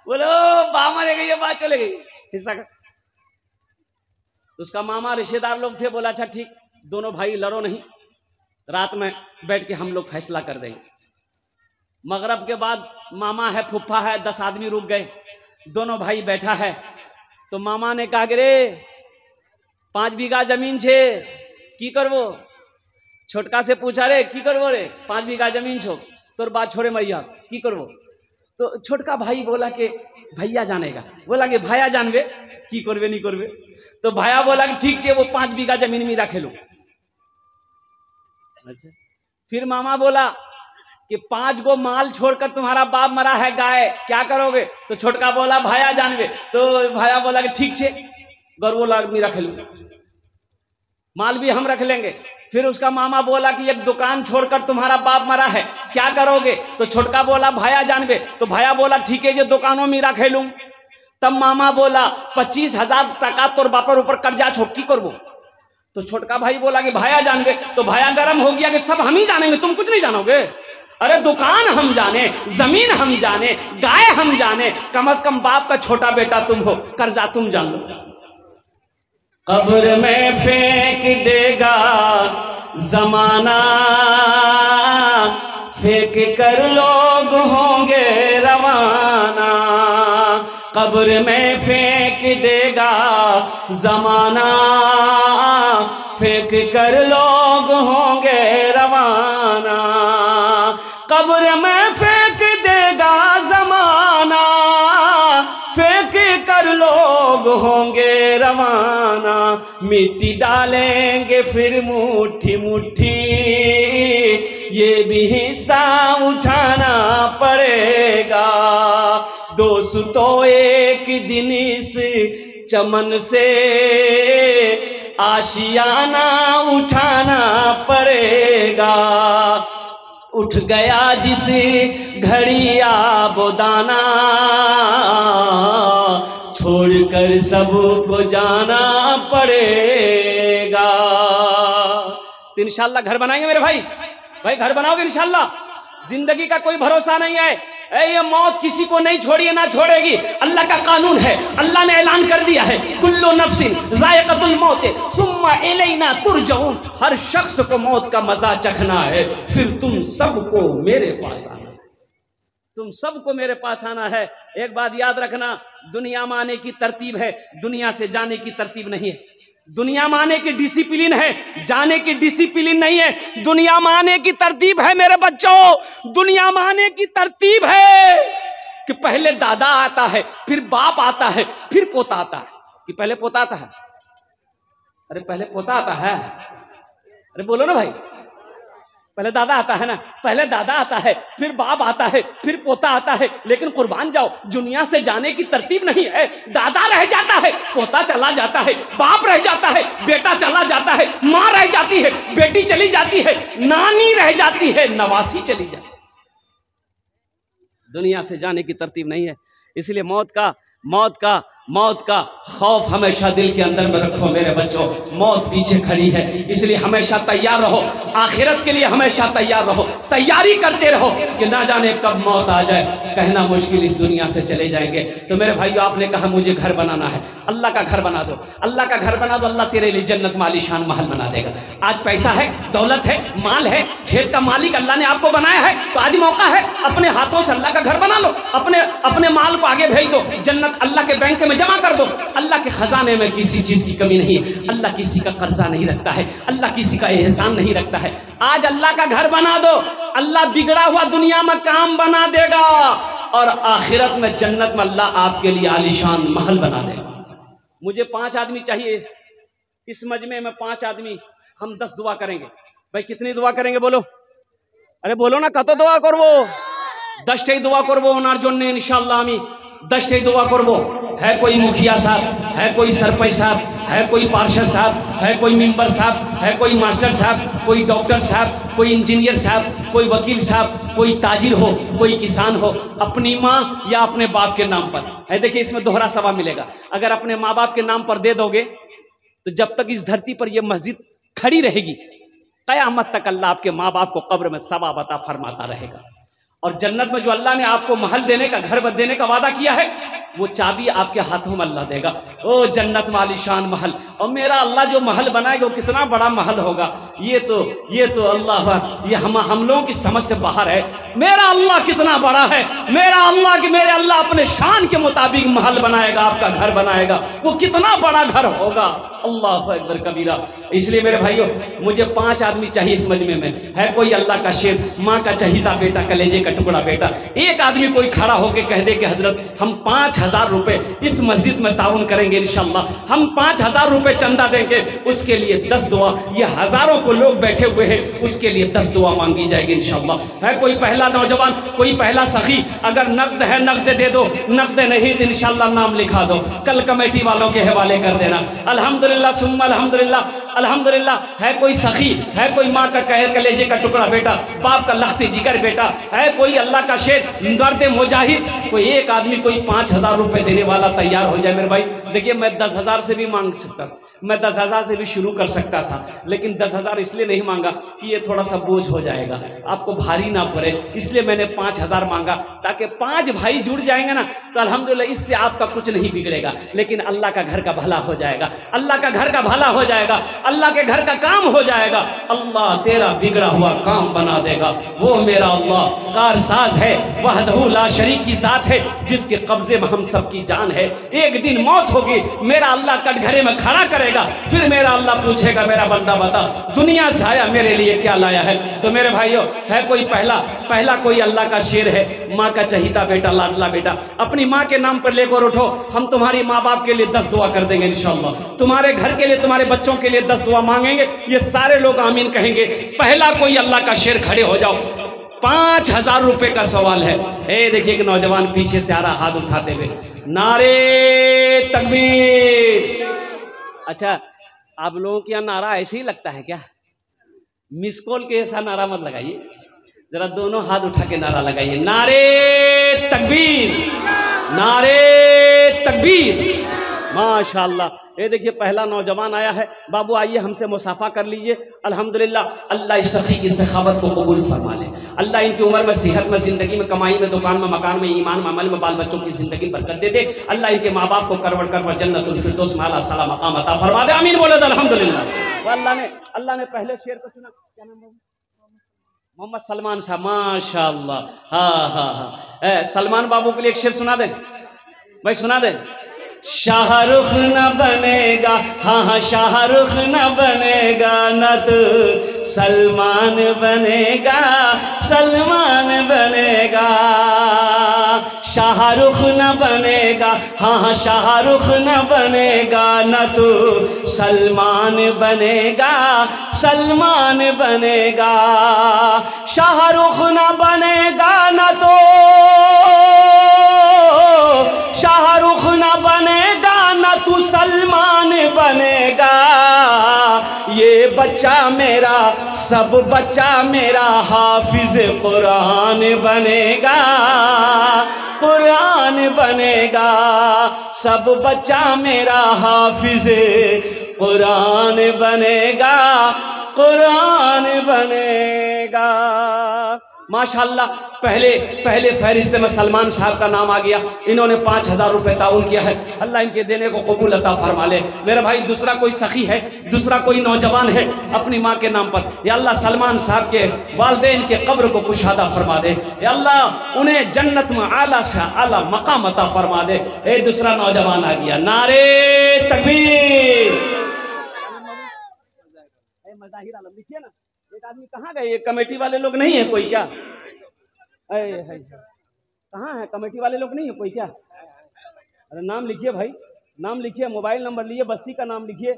बोलो बा मरे गई है, बात चले गई, हिस्सा कर। तो उसका मामा रिश्तेदार लोग थे, बोला अच्छा ठीक, दोनों भाई लड़ो नहीं, रात में बैठ के हम लोग फैसला कर देंगे। मगरब के बाद मामा है, फुफ्फा है, 10 आदमी रुक गए, दोनों भाई बैठा है। तो मामा ने कहा कि रे 5 बीघा जमीन छे, की करबो? छोटका से पूछा, रे की करबो रे, 5 बीघा जमीन छो, तोर बात छोड़े मैया, की करबो? तो छोटका भाई बोला कि भैया जानेगा। बोला कि भैया जानवे, की करबे नहीं करबे? तो भैया बोला कि ठीक है, वो 5 बीघा जमीन में रखे लो। अच्छा। फिर मामा बोला कि 5 गो माल छोड़कर तुम्हारा बाप मरा है, गाय, क्या करोगे? तो छोटका बोला भैया जानवे। तो भैया बोला कि ठीक है, गरवो आदमी रख लो, माल भी हम रख लेंगे। फिर उसका मामा बोला कि एक दुकान छोड़कर तुम्हारा बाप मरा है, क्या करोगे? तो छोटका बोला भैया जानवे। तो भैया बोला ठीक है, जो दुकानों में रख लूं। तब मामा बोला 25,000 टका तोर बापर ऊपर कर्जा छो, की करबो? तो छोटका भाई बोला कि भैया जानवे। तो भैया गरम हो गया कि सब हम ही जानेंगे, तुम कुछ नहीं जानोगे? अरे दुकान हम जाने, जमीन हम जाने, गाय हम जाने, कम से कम बाप का छोटा बेटा तुम हो, कर्जा तुम जान लो। कब्र में फेंक देगा जमाना, फेंक कर लोग होंगे रवाना। कब्र में फेंक देगा जमाना, फेंक कर लोग होंगे रवाना। कब्र में फेंक देगा जमाना, फेंक कर लोग होंगे रवाना। मिट्टी डालेंगे फिर मुट्ठी मुट्ठी, ये भी हिस्सा उठाना पड़ेगा। दोस्तों एक दिन इस चमन से आशियाना उठाना पड़ेगा। उठ गया जिस घड़ी आबोदाना, छोड़कर सबको जाना पड़ेगा। तो इंशाल्लाह घर बनाएंगे मेरे भाई, भाई घर बनाओगे इंशाल्लाह। जिंदगी का कोई भरोसा नहीं है, ये मौत किसी को नहीं छोड़ी है ना छोड़ेगी, अल्लाह का कानून है। अल्लाह ने ऐलान कर दिया है, कुल्लु नफ्सिन ज़ायक़तुल मौत सुम्मा इलैना तुरजऊन। हर शख्स को मौत का मजा चखना है, फिर तुम सबको मेरे पास आना, तुम सबको मेरे पास आना है। एक बात याद रखना, दुनिया में आने की तरतीब है, दुनिया से जाने की तरतीब नहीं है। दुनिया में आने की डिसिप्लिन है, जाने की डिसिप्लिन नहीं है। दुनिया में आने की तरतीब है मेरे बच्चों, दुनिया में आने की तरतीब है कि पहले दादा आता है, फिर बाप आता है, फिर पोता आता है। कि पहले पोता आता है? अरे पहले पोता आता है, अरे बोलो ना भाई। पहले दादा आता है ना, पहले दादा आता है, फिर बाप आता है, फिर पोता आता है। लेकिन कुर्बान जाओ, दुनिया से जाने की तरतीब नहीं है। दादा रह जाता है, पोता चला जाता है, बाप रह जाता है, बेटा चला जाता है, माँ रह जाती है, बेटी चली जाती है, नानी रह जाती है, नवासी चली जाती है। दुनिया से जाने की तरतीब नहीं है। इसलिए मौत का खौफ हमेशा दिल के अंदर में रखो मेरे बच्चों। मौत पीछे खड़ी है, इसलिए हमेशा तैयार रहो, आखिरत के लिए हमेशा तैयार रहो, तैयारी करते रहो कि ना जाने कब मौत आ जाए, कहना मुश्किल, इस दुनिया से चले जाएंगे। तो मेरे भाइयों, आपने कहा मुझे घर बनाना है, अल्लाह का घर बना दो, अल्लाह का घर बना दो, अल्लाह तेरे लिए जन्नत में आलीशान महल बना देगा। आज पैसा है, दौलत है, माल है, खेत का मालिक अल्लाह ने आपको बनाया है, तो आज मौका है, अपने हाथों से अल्लाह का घर बना लो, अपने माल को आगे भेज दो, जन्नत अल्लाह के बैंक में जमा कर दो। अल्लाह के खजाने में किसी चीज की कमी नहीं है, अल्लाह किसी का कर्जा नहीं रखता है, अल्लाह किसी का एहसान नहीं रखता है। आज अल्लाह का घर बना दो, अल्लाह बिगड़ा हुआ दुनिया में काम बना देगा, और आखिरत में जन्नत में अल्लाह आपके लिए आलीशान महल बना देगा। मुझे 5 आदमी चाहिए इस मजमे में, 5 आदमी, हम 10 दुआ करेंगे। भाई कितनी दुआ करेंगे बोलो? अरे बोलो ना, कतो दुआ करबो? 10 दुआ करबो ओनार जन्ने इंशाल्लाह। आमी 10 दुआ करबो। है कोई मुखिया साहब, है कोई सरपंच साहब, है कोई पार्षद साहब, है कोई मेंबर साहब, है कोई मास्टर साहब, कोई डॉक्टर साहब, कोई इंजीनियर साहब, कोई वकील साहब, कोई ताजिर हो, कोई किसान हो, अपनी माँ या अपने बाप के नाम पर है। देखिए इसमें दोहरा सवाब मिलेगा। अगर अपने माँ बाप के नाम पर दे दोगे तो जब तक इस धरती पर यह मस्जिद खड़ी रहेगी, क़यामत तक अल्लाह आपके माँ बाप को कब्र में सवाब अता फरमाता रहेगा। और जन्नत में जो अल्लाह ने आपको महल देने का, घर देने का वादा किया है, वो चाबी आपके हाथों में अल्लाह देगा। ओ जन्नत में आलीशान महल, और मेरा अल्लाह जो महल बनाएगा वो कितना बड़ा महल होगा, ये तो अल्लाह, ये हम लोगों की समझ से बाहर है। मेरा अल्लाह कितना बड़ा है, मेरे अल्लाह अपने शान के मुताबिक महल बनाएगा, आपका घर बनाएगा, वो कितना बड़ा घर होगा। अल्लाह अकबर कबीरा। इसलिए मेरे भाइयों, मुझे 5 आदमी चाहिए इस मजमे में। है कोई अल्लाह का शेर, माँ का चहीता बेटा, कलेजे का टुकड़ा बेटा, एक आदमी कोई खड़ा होकर कह दे कि हजरत हम 5000 रुपए इस मस्जिद में ताउन करेंगे इंशाल्लाह, हम 5000 रुपए चंदा देंगे, उसके लिए 10 दुआ, ये हजारों को लोग बैठे हुए हैं, उसके लिए 10 दुआ मांगी जाएगी इंशाल्लाह। है कोई पहला नौजवान, कोई पहला सखी, अगर नकद है नकद दे दो, नकद नहीं तो इंशाल्लाह नाम लिखा दो, कल कमेटी वालों के हवाले कर देना। अल्हम्दुलिल्लाह सुम्मा अल्हम्दुलिल्लाह, अल्हम्दुलिल्लाह। है कोई सखी, है कोई माँ का कहर कलेजे का टुकड़ा बेटा, बाप का लख्ती जिगर बेटा, है कोई अल्लाह का शेर, दर्द मुजाहिद, कोई एक आदमी कोई 5000 रुपए देने वाला तैयार हो जाए मेरे भाई। देखिए मैं 10,000 से भी मांग सकता था, मैं 10,000 से भी शुरू कर सकता था, लेकिन 10,000 इसलिए नहीं मांगा कि ये थोड़ा सा बोझ हो जाएगा, आपको भारी ना पड़े, इसलिए मैंने 5,000 मांगा, ताकि 5 भाई जुड़ जाएंगे ना तो अल्हम्दुलिल्लाह इससे आपका कुछ नहीं बिगड़ेगा, लेकिन अल्लाह का घर का भला हो जाएगा, अल्लाह का घर का भला हो जाएगा, अल्लाह के घर का काम हो जाएगा, अल्लाह तेरा बिगड़ा हुआ काम बना देगा। वो मेरा अल्लाह कारसाज है, वहदहू ला शरीक की जात है, जिसके कब्जे में हम सब की जान है। एक दिन मौत होगी, मेरा अल्लाह कटघरे में खड़ा करेगा, फिर मेरा अल्लाह पूछेगा मेरा बंदा बता दुनिया से आया मेरे लिए क्या लाया है। तो मेरे भाइयों, है कोई पहला कोई अल्लाह का शेर है, माँ का चहीता बेटा, लाडला बेटा, अपनी माँ के नाम पर लेकर उठो, हम तुम्हारी माँ बाप के लिए 10 दुआ कर देंगे इंशाअल्लाह, तुम्हारे घर के लिए, तुम्हारे बच्चों के लिए 10 दुआ मांगेंगे, ये सारे लोग आमीन कहेंगे। पहला कोई अल्लाह का शेर, खड़े हो जाओ। 5000 रुपए का सवाल है। ए देखिए एक नौजवान पीछे से आ रहा, हाथ उठाते हुए, नारे तकबीर। अच्छा आप लोगों के यहाँ नारा ऐसे ही लगता है क्या? मिस कॉल के ऐसा नारा मत लगाइए, जरा दोनों हाथ उठा के नारा लगाइए, नारे तकबीर, नारे तकबीर। माशाअल्लाह। ये देखिए पहला नौजवान आया है। बाबू आइए हमसे मुसाफा कर लीजिए। अल्हम्दुलिल्लाह, अल्लाह इस सखी की सखावत को कबूल फरमा ले। अल्लाह इनकी उम्र में, सेहत में, ज़िंदगी में, कमाई में, दुकान में, मकान में, ईमान में, अमल में, बाल बच्चों की ज़िंदगी बरकत दे दे। अल्लाह इनके माँ बाप को करवट करवट जन्नतुल फिरदौस में आला साला मकाम अता फरमा दे। आमीन बोले तो अल्हम्दुलिल्लाह। तो अल्लाह ने पहले शेर को चुना, क्या नाम है? मोहम्मद सलमान साहब। माशाअल्लाह। हाँ हाँ हाँ, सलमान बाबू के लिए एक शेर सुना दे भाई, सुना दे। शाहरुख न बनेगा, हाँ हाँ शाहरुख न बनेगा, न तो सलमान बनेगा, सलमान बनेगा। शाहरुख न बनेगा, हाँ हाँ शाहरुख न बनेगा, न तो सलमान बनेगा, सलमान बनेगा। शाहरुख न बनेगा, न तो शाहरुख न बनेगा, न तू सलमान बनेगा। ये बच्चा मेरा, सब बच्चा मेरा हाफिज कुरान बनेगा, कुरान बनेगा। सब बच्चा मेरा हाफिज कुरान बनेगा, कुरान बनेगा। माशाअल्लाह, पहले फहरिस्त में सलमान साहब का नाम आ गया। इन्होंने 5000 रुपये ताउन किया है। अल्लाह इनके देने को कबूल अता फरमा ले। मेरे भाई दूसरा कोई सखी है, दूसरा कोई नौजवान है अपनी माँ के नाम पर, या अल्लाह सलमान साहब के वालिदैन के कब्र को कुशादा फरमा दे। या अल्लाह उन्हें जन्नत में आला से आला मकाम अता फरमा दे। एक दूसरा नौजवान आ गया, नारे तकबीर। मज़ाहिर आलम लिखिए ना। एक आदमी कहाँ गए? ये कमेटी वाले लोग नहीं है कोई क्या? कहाँ है कमेटी वाले लोग? नहीं है कोई क्या? अरे नाम लिखिए भाई, नाम लिखिए, मोबाइल नंबर लिखिए, बस्ती का नाम लिखिए।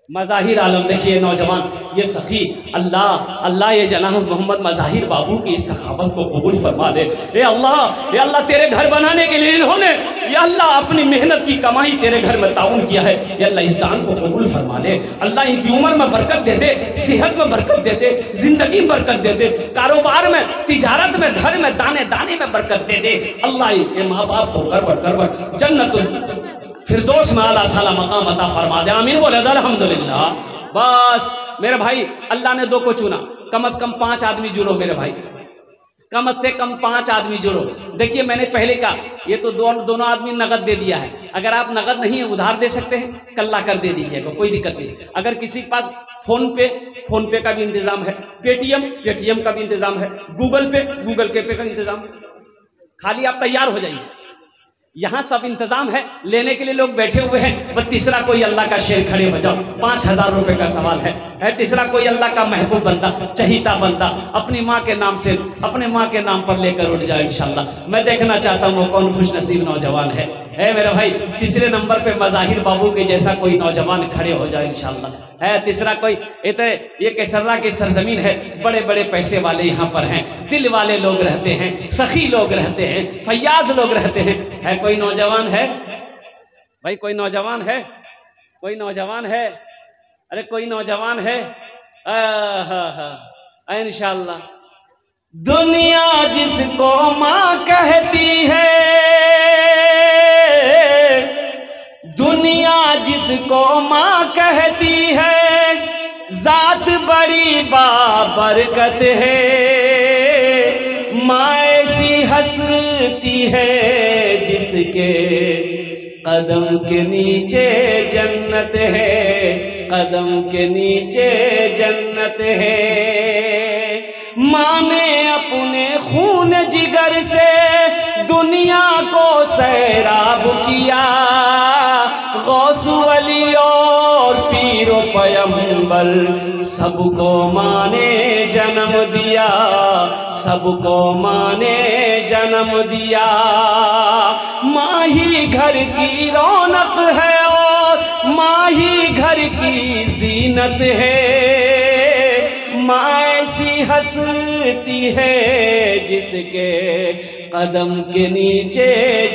मज़ाहिर आलम देखिए नौजवान, ये सखी। अल्लाह ये जनाब मोहम्मद मज़ाहिर बाबू की इस सखावत को कबूल फरमा दे। ये अल्लाह तेरे घर बनाने के लिए इन्होंने या अल्लाह अपनी मेहनत की कमाई तेरे घर में ताउन किया है। या अल्लाह इस दान को कबूल फरमा ले। अल्लाह इनकी उम्र में बरकत दे दे, सेहत में बरकत दे दे, जिंदगी में बरकत दे दे, कारोबार में, तिजारत में, घर में, दाने दाने में बरकत दे दे। अल्लाह इनके माँ बाप को करवट जन्नतुल फिरदौस में आला साला मकाम अता फरमा दे। आमीन बोले अल्हम्दुलिल्लाह। बस मेरे भाई, अल्लाह ने 2 को चुना, कम से कम 5 आदमी जुड़ो मेरे भाई, कम से कम 5 आदमी जुड़ो। देखिए मैंने पहले कहा, ये तो दोनों आदमी नगद दे दिया है। अगर आप नगद नहीं है, उधार दे सकते हैं, कल्ला कर दे दीजिएगा, कोई दिक्कत नहीं। अगर किसी के पास फोन पे का भी इंतजाम है, पेटीएम का भी इंतजाम है, गूगल पे का इंतजाम है। खाली आप तैयार हो जाइए, यहाँ सब इंतजाम है, लेने के लिए लोग बैठे हुए हैं। बस तीसरा कोई अल्लाह का शेर खड़े हो जाओ, 5000 रुपये का सवाल है। तीसरा कोई अल्लाह का महबूब बंदा, चहीता बंदा, अपनी माँ के नाम से, अपने माँ के नाम पर लेकर उठ जाए इंशाल्लाह। मैं देखना चाहता हूँ वो कौन खुश नसीब नौजवान है मेरे भाई। तीसरे नंबर पे मज़ाहिर बाबू के जैसा कोई नौजवान खड़े हो जाए इंशाल्लाह। तीसरा कोई, ये कैसर्रा की सरजमीन है, बड़े बड़े पैसे वाले यहाँ पर हैं, दिल वाले लोग रहते हैं, सखी लोग रहते हैं, फैयाज लोग रहते हैं। कोई नौजवान है भाई? कोई नौजवान है? कोई नौजवान है? अरे कोई नौजवान है? इंशाल्लाह। दुनिया जिसको माँ कहती है, दुनिया जिसको माँ कहती है, जात बड़ी बाबरकत है। माँ ऐसी हंसती है जिसके कदम के नीचे जन्नत है, कदम के नीचे जन्नत है। माँ ने अपने खून जिगर से दुनिया को सैराब किया, गौस वली और पीरो पैगंबर सबको माँ ने जन्म दिया, सबको माँ ने जन्म दिया। माँ ही घर की रौनक है और माँ ही घर की जीनत है। माँ ऐसी हंसती है जिसके कदम के नीचे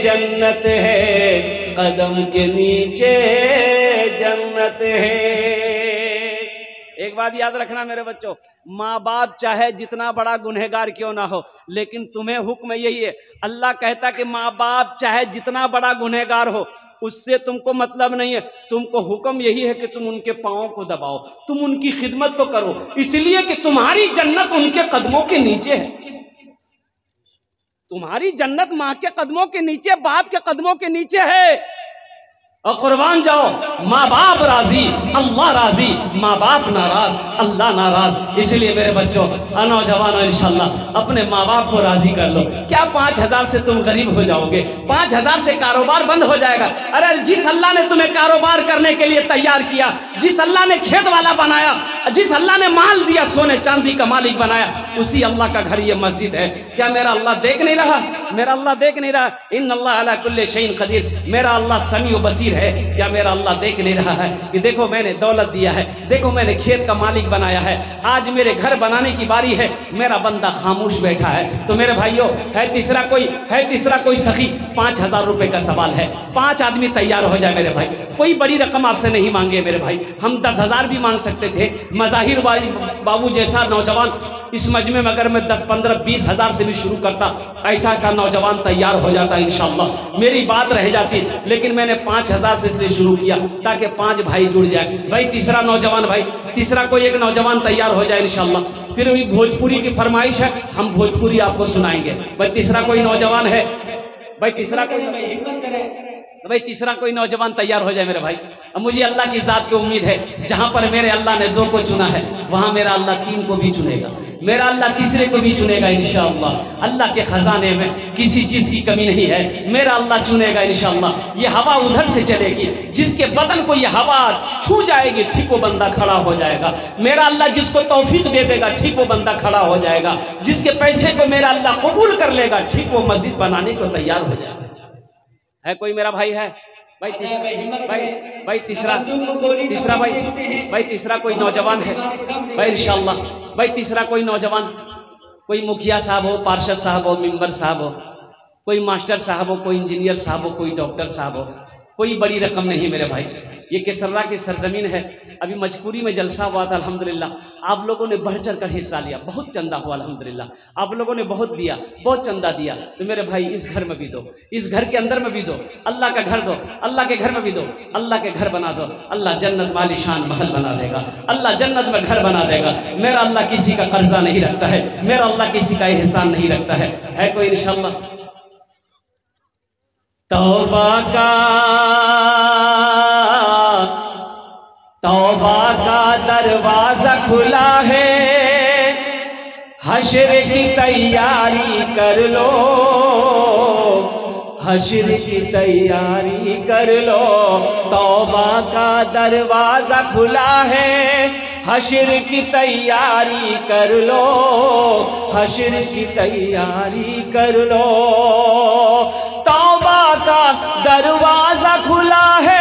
जन्नत है, कदम के नीचे जन्नत है। एक बात याद रखना मेरे बच्चों, माँ बाप चाहे जितना बड़ा गुनहगार क्यों ना हो, लेकिन तुम्हें हुक्म यही है, अल्लाह कहता कि माँ बाप चाहे जितना बड़ा गुनहगार हो, उससे तुमको मतलब नहीं है, तुमको हुक्म यही है कि तुम उनके पाँव को दबाओ, तुम उनकी खिदमत को करो, इसलिए कि तुम्हारी जन्नत उनके कदमों के नीचे है। तुम्हारी जन्नत माँ के कदमों के नीचे, बाप के कदमों के नीचे है। और कुर्बान जाओ, माँ बाप राजी अल्लाह राजी, माँ बाप नाराज अल्लाह नाराज। इसलिए मेरे बच्चों, नौजवानों, इंशाल्लाह अपने माँ बाप को राजी कर लो। क्या 5,000 से तुम गरीब हो जाओगे? 5,000 से कारोबार बंद हो जाएगा? अरे जिस अल्लाह ने तुम्हें कारोबार करने के लिए तैयार किया, जिस अल्लाह ने खेत वाला बनाया, जिस अल्लाह ने माल दिया, सोने चांदी का मालिक बनाया, उसी अल्लाह का घर ये मस्जिद है। क्या मेरा अल्लाह देख नहीं रहा? मेरा अल्लाह देख नहीं रहा? इन अल्लाह अला कुल्ले शैइन कदीर, मेरा अल्लाह समीउ बसीर है। क्या मेरा अल्लाह देख नहीं रहा है कि देखो मैंने दौलत दिया है, देखो मैंने खेत का मालिक बनाया है, आज मेरे घर बनाने की बारी है, मेरा बंदा खामोश बैठा है। तो मेरे भाइयों, है तीसरा कोई सखी, 5,000 रुपए का सवाल है, 5 आदमी तैयार हो जाए मेरे भाई, कोई बड़ी रकम आपसे नहीं मांगे मेरे भाई, हम 10,000 भी मांग सकते थे। मज़ाहिर बाबू जैसा नौजवान इस मजमे में अगर मैं 10, 15, 20 हज़ार से भी शुरू करता, ऐसा नौजवान तैयार हो जाता इंशाअल्लाह, मेरी बात रह जाती। लेकिन मैंने 5,000 से इसलिए शुरू किया ताकि 5 भाई जुड़ जाए। भाई तीसरा नौजवान, भाई तीसरा कोई एक नौजवान तैयार हो जाए इंशाअल्लाह। फिर भी भोजपुरी की फरमाइश है, हम भोजपुरी आपको सुनाएंगे। भाई तीसरा कोई नौजवान है? भाई तीसरा कोई हिम्मत करे, भाई तीसरा कोई नौजवान तैयार हो जाए मेरे भाई। अब मुझे अल्लाह की ज़ात पे उम्मीद है, जहाँ पर मेरे अल्लाह ने 2 को चुना है, वहाँ मेरा अल्लाह 3 को भी चुनेगा, मेरा अल्लाह तीसरे को भी चुनेगा इंशाअल्लाह। अल्लाह के ख़जाने में किसी चीज़ की कमी नहीं है, मेरा अल्लाह चुनेगा इंशाअल्लाह। ये हवा उधर से चलेगी, जिसके बदन को ये हवा छू जाएगी, ठीक वो बंदा खड़ा हो जाएगा। मेरा अल्लाह जिसको तौफीक दे देगा, ठीक वो बंदा खड़ा हो जाएगा। जिसके पैसे को मेरा अल्लाह कबूल कर लेगा, ठीक वो मस्जिद बनाने को तैयार हो जाएगा। है कोई मेरा भाई? है भाई तीसरा, भाई तीसरा कोई नौजवान है भाई इंशाअल्लाह। भाई तीसरा कोई नौजवान, कोई मुखिया साहब हो, पार्षद साहब हो, मेंबर साहब हो, कोई मास्टर साहब हो, कोई इंजीनियर साहब हो, कोई डॉक्टर साहब हो, कोई बड़ी रकम नहीं मेरे भाई। ये केसर्रा की सरजमीन है। अभी मजकूरी में जलसा हुआ था, अल्हम्दुलिल्लाह आप लोगों ने बढ़ चढ़ कर हिस्सा लिया, बहुत चंदा हुआ अल्हम्दुलिल्लाह, आप लोगों ने बहुत दिया, बहुत चंदा दिया। तो मेरे भाई इस घर में भी दो, इस घर के अंदर में भी दो, अल्लाह का घर दो, अल्लाह के घर में भी दो, अल्लाह के घर बना दो, अल्लाह जन्नत मालिशान महल बना देगा, अल्लाह जन्नत में घर बना देगा। मेरा अल्लाह किसी का कर्जा नहीं रखता है, मेरा अल्लाह किसी का एहसान नहीं रखता है। है कोई इंशाअल्लाह? तौबा का दरवाजा खुला है, हश्र की तैयारी कर लो, हश्र की तैयारी कर लो। तौबा का दरवाजा खुला है, हश्र की तैयारी कर लो, हश्र की तैयारी कर लो। तौबा का दरवाजा खुला है,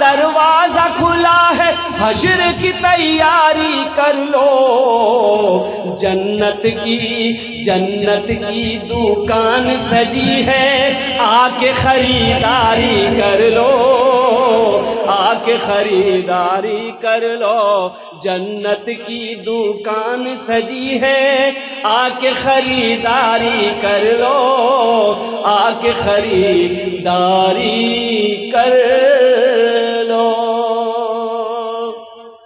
दरवाजा खुला है, हश्र की तैयारी कर लो। जन्नत की दुकान सजी है, आके खरीदारी कर लो, आके खरीदारी कर लो। जन्नत की दुकान सजी है, आके खरीदारी कर लो, आके खरीदारी कर लो।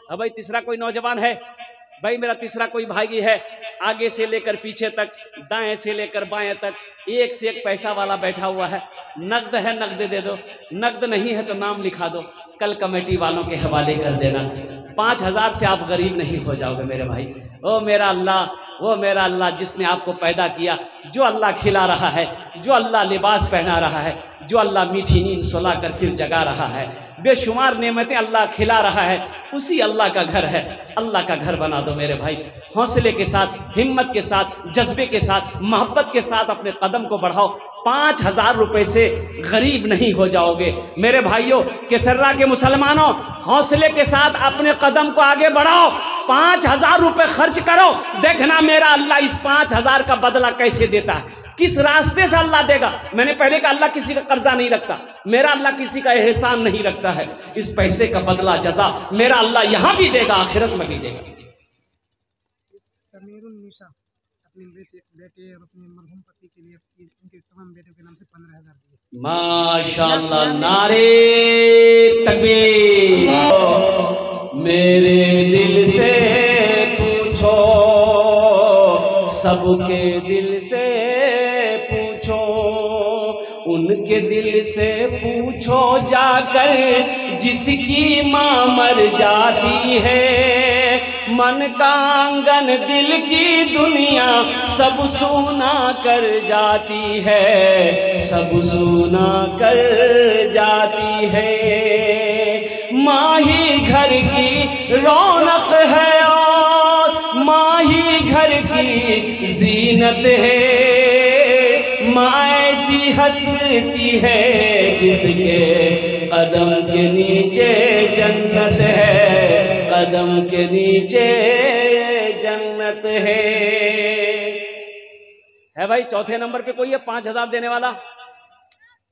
अब भाई तीसरा कोई नौजवान है? भाई मेरा तीसरा कोई भाई है, आगे से लेकर पीछे तक, दाएं से लेकर बाएं तक, एक से एक पैसा वाला बैठा हुआ है। नकद है नकद दे दो, नकद नहीं है तो नाम लिखा दो, कल कमेटी वालों के हवाले कर देना। 5,000 से आप गरीब नहीं हो जाओगे मेरे भाई। ओ मेरा अल्लाह, वो मेरा अल्लाह जिसने आपको पैदा किया, जो अल्लाह खिला रहा है, जो अल्लाह लिबास पहना रहा है, जो अल्लाह मीठी नींद सुला कर फिर जगा रहा है, बेशुमार नेमतें अल्लाह खिला रहा है, उसी अल्लाह का घर है। अल्लाह का घर बना दो मेरे भाई, हौसले के साथ, हिम्मत के साथ, जज्बे के साथ, मोहब्बत के साथ अपने कदम को बढ़ाओ। 5,000 रुपए से गरीब नहीं हो जाओगे मेरे भाइयों। केसर्रा के मुसलमानों, हौसले के साथ अपने कदम को आगे बढ़ाओ, 5,000 रुपए खर्च करो, देखना मेरा अल्लाह इस 5,000 का बदला कैसे देता है। किस रास्ते से अल्लाह देगा। मैंने पहले कहा अल्लाह किसी का कर्जा नहीं रखता, मेरा अल्लाह किसी का एहसान नहीं रखता है। इस पैसे का बदला जजा मेरा अल्लाह यहाँ भी देगा, आखिरत में भी देगा। समीरुन्निसा अपने बेटे और अपने मरहूम पति के लिए उनके तमाम बेटों के नाम से 15,000 दिए। माशाअल्लाह, नारे तकबीर। मेरे दिल से पूछो, सबके दिल से पूछो, उनके दिल से पूछो जाकर जिसकी माँ मर जाती है। मन का आंगन दिल की दुनिया सब सूना कर जाती है, सब सूना कर जाती है। माँ ही घर की रौनक है और माँ ही घर की जीनत है। माँ ऐसी हंसती है जिसके कदम के नीचे जन्नत है, कदम के नीचे जन्नत है भाई। चौथे नंबर पे कोई है 5,000 देने वाला?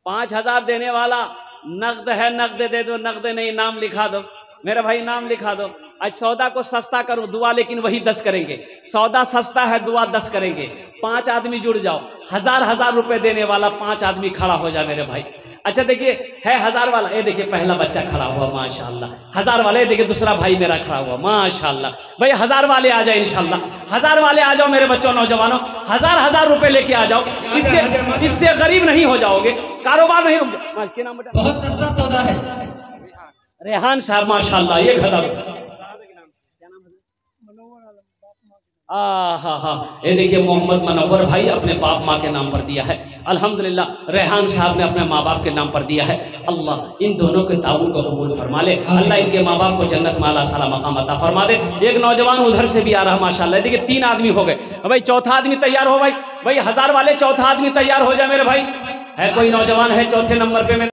5,000 देने वाला नगद है, नगद दे दो, नगद नहीं नाम लिखा दो मेरे भाई, नाम लिखा दो। आज सौदा को सस्ता करो, दुआ लेकिन वही 10 करेंगे। सौदा सस्ता है, दुआ 10 करेंगे। 5 आदमी जुड़ जाओ, 1000 रुपए देने वाला 5 आदमी खड़ा हो जाए मेरे भाई। अच्छा देखिए है 1000 वाला, ये देखिए पहला बच्चा खड़ा हुआ माशाल्लाह। 1000 वाले, ये देखिए दूसरा भाई मेरा खड़ा हुआ माशाल्लाह। भाई 1000 वाले आ जाए इंशाल्लाह, 1000 वाले आ जाओ मेरे बच्चों नौजवानों, 1000 रुपए लेके आ जाओ। इससे गरीब नहीं हो जाओगे, कारोबार नहीं होगा। क्या नाम बेटा? बहुत सस्ता सौदा है। रेहान साहब माशाल्लाह 1000। हाँ, ये देखिए मोहम्मद मनव्वर भाई अपने बाप माँ के नाम पर दिया है अल्हम्दुलिल्लाह। रेहान साहब ने अपने माँ बाप के नाम पर दिया है। अल्लाह इन दोनों के ताउन को कबूल फरमा ले, अल्लाह इनके माँ बाप को जन्नत में आला साला मकाम अता फरमा दे। एक नौजवान उधर से भी आ रहा माशाल्लाह। देखिए 3 आदमी हो गए भाई, चौथा आदमी तैयार हो भाई। 1000 वाले चौथा आदमी तैयार हो जाए मेरे भाई। है कोई नौजवान है चौथे नंबर पे?